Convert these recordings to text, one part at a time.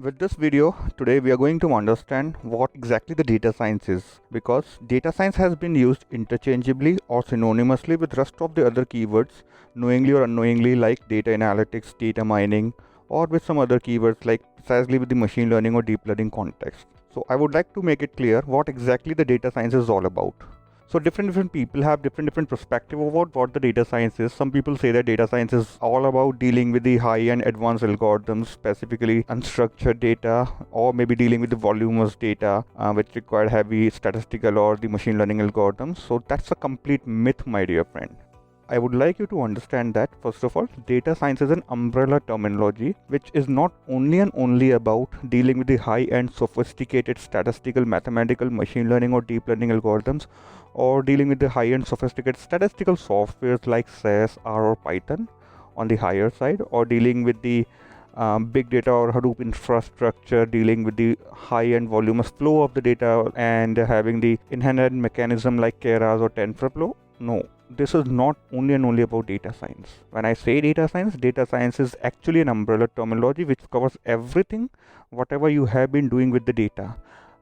With this video, today we are going to understand what exactly the data science is, because data science has been used interchangeably or synonymously with rest of the other keywords, knowingly or unknowingly, like data analytics, data mining, or with some other keywords like precisely with the machine learning or deep learning context. So I would like to make it clear what exactly the data science is all about. So different people have different perspective about what the data science is. Some people say that data science is all about dealing with the high-end advanced algorithms, specifically unstructured data, or maybe dealing with the voluminous data, which require heavy statistical or the machine learning algorithms. So that's a complete myth, my dear friend. I would like you to understand that, first of all, data science is an umbrella terminology which is not only about dealing with the high-end sophisticated statistical, mathematical, machine learning or deep learning algorithms, or dealing with the high-end sophisticated statistical softwares like SAS, R or Python on the higher side, or dealing with the big data or Hadoop infrastructure, dealing with the high-end voluminous flow of the data and having the inherent mechanism like Keras or TensorFlow. No, this is not only about data science. When I say data science is actually an umbrella terminology which covers everything, whatever you have been doing with the data.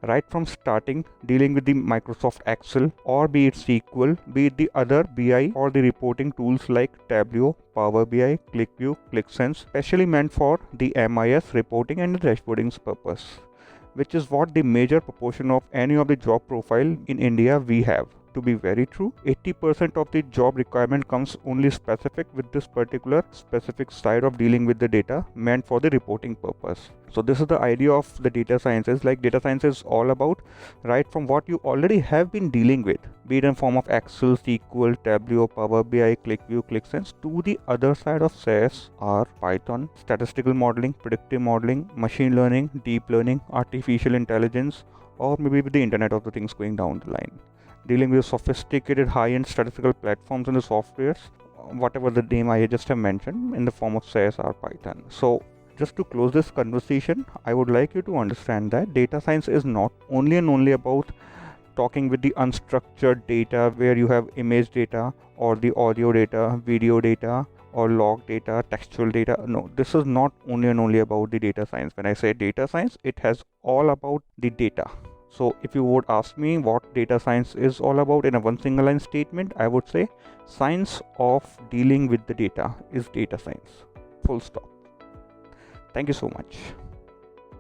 Right from starting dealing with the Microsoft Excel, or be it SQL, be it the other BI or the reporting tools like Tableau, Power BI, ClickView, ClickSense, specially meant for the MIS reporting and the dashboarding's purpose, which is what the major proportion of any of the job profile in India we have. To be very true, 80% of the job requirement comes only specific with this particular specific side of dealing with the data meant for the reporting purpose. So this is the idea of the data sciences. Like, data science is all about right from what you already have been dealing with, be it in form of Excel, SQL, Tableau, Power BI, ClickView, ClickSense, to the other side of SAS, R, Python, statistical modeling, predictive modeling, machine learning, deep learning, artificial intelligence, or maybe with the Internet of the Things going down the line. Dealing with sophisticated high-end statistical platforms and the softwares, whatever the name I just have mentioned, in the form of SAS or Python. So just to close this conversation, I would like you to understand that data science is not only about talking with the unstructured data where you have image data or the audio data, video data, or log data, textual data. No, this is not only about the data science. When I say data science, it has all about the data. So if you would ask me what data science is all about in a one single line statement, I would say science of dealing with the data is data science. Full stop. Thank you so much.